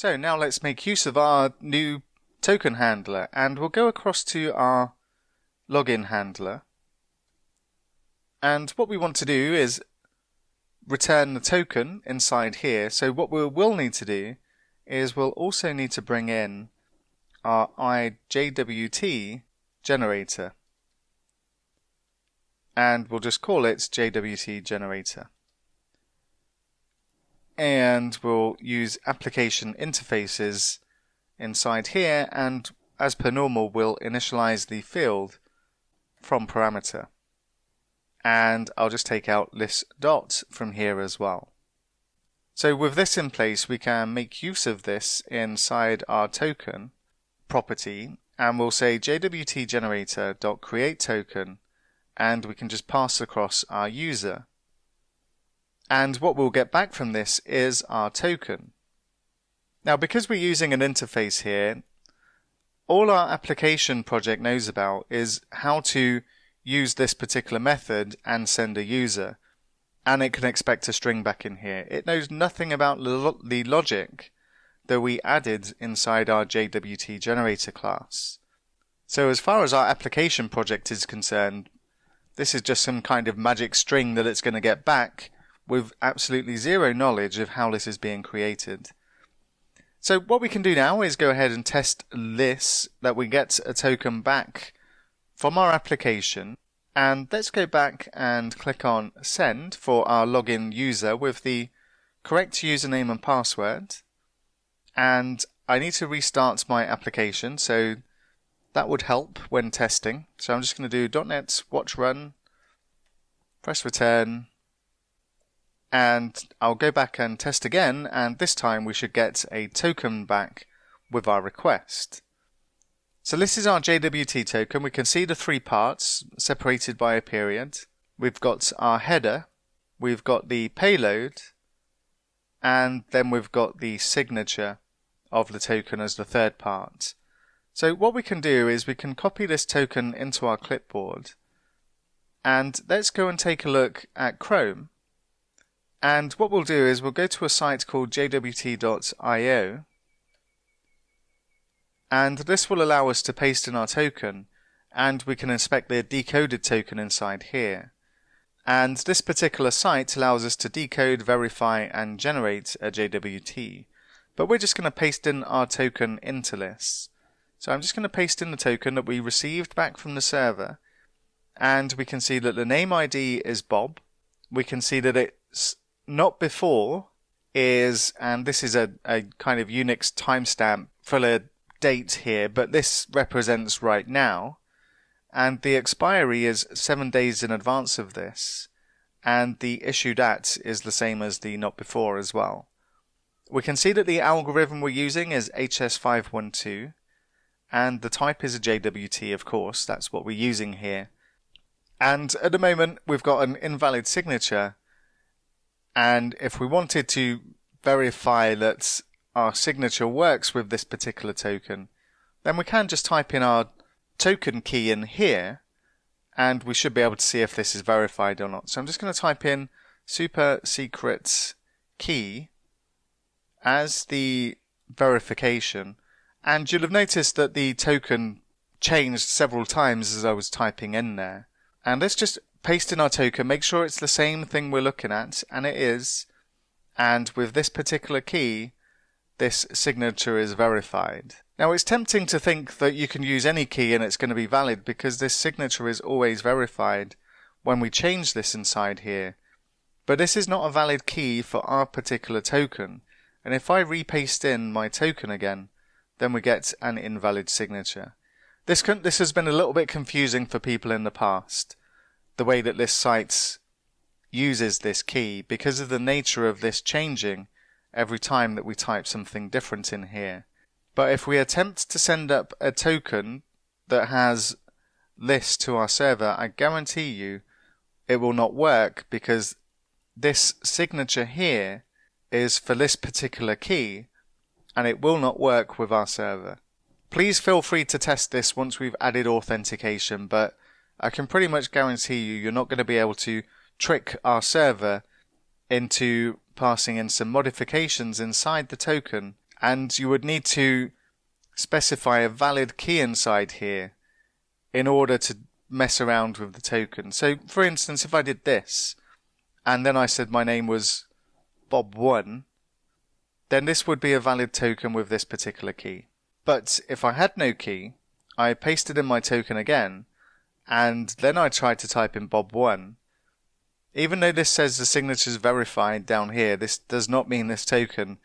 So now let's make use of our new token handler, and we'll go across to our login handler. And what we want to do is return the token inside here. So what we will need to do is we'll also need to bring in our JWT generator. And we'll just call it JWT generator. And we'll use application interfaces inside here, and as per normal we'll initialize the field from parameter. And I'll just take out list dot from here as well. So with this in place, we can make use of this inside our token property, and we'll say JWT generator.create token, and we can just pass across our user. And what we'll get back from this is our token. Now, because we're using an interface here, all our application project knows about is how to use this particular method and send a user, and it can expect a string back in here. It knows nothing about the logic that we added inside our JWT generator class. So as far as our application project is concerned, this is just some kind of magic string that it's going to get back with absolutely zero knowledge of how this is being created. So what we can do now is go ahead and test this, that we get a token back from our application. And let's go back and click on send for our login user with the correct username and password. And I need to restart my application, so that would help when testing. So I'm just going to do .NET watch run, press return, and I'll go back and test again, and this time we should get a token back with our request. So this is our JWT token. We can see the three parts separated by a period. We've got our header, we've got the payload, and then we've got the signature of the token as the third part. So what we can do is we can copy this token into our clipboard, and let's go and take a look at Chrome. And what we'll do is we'll go to a site called jwt.io, and this will allow us to paste in our token, and we can inspect the decoded token inside here. And this particular site allows us to decode, verify, and generate a JWT. But we're just going to paste in our token into this. So I'm just going to paste in the token that we received back from the server, and we can see that the name ID is Bob. We can see that it's not before is, and this is a kind of Unix timestamp for a date here, but this represents right now, and the expiry is 7 days in advance of this, and the issued at is the same as the not before as well. We can see that the algorithm we're using is HS512, and the type is a JWT, of course, that's what we're using here. And at the moment we've got an invalid signature, and if we wanted to verify that our signature works with this particular token, then we can just type in our token key in here, and we should be able to see if this is verified or not. So I'm just going to type in super secret key as the verification, and you'll have noticed that the token changed several times as I was typing in there. And let's just paste in our token, make sure it's the same thing we're looking at, and it is. And with this particular key, this signature is verified. Now it's tempting to think that you can use any key and it's going to be valid, because this signature is always verified when we change this inside here. But this is not a valid key for our particular token, and if I repaste in my token again, then we get an invalid signature. This has been a little bit confusing for people in the past, the way that this site uses this key, because of the nature of this changing every time that we type something different in here. But if we attempt to send up a token that has this to our server, I guarantee you it will not work, because this signature here is for this particular key, and it will not work with our server. Please feel free to test this once we've added authentication, but I can pretty much guarantee you're not going to be able to trick our server into passing in some modifications inside the token and you would need to specify a valid key inside here in order to mess around with the token. So for instance, if I did this and then I said my name was Bob1, then this would be a valid token with this particular key. But if I had no key, I pasted in my token again, and then I tried to type in Bob1. Even though this says the signature is verified down here, this does not mean this token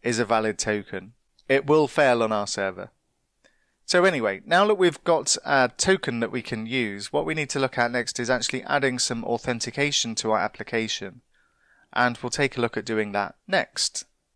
is a valid token. It will fail on our server. So anyway, now that we've got a token that we can use, what we need to look at next is actually adding some authentication to our application. And we'll take a look at doing that next.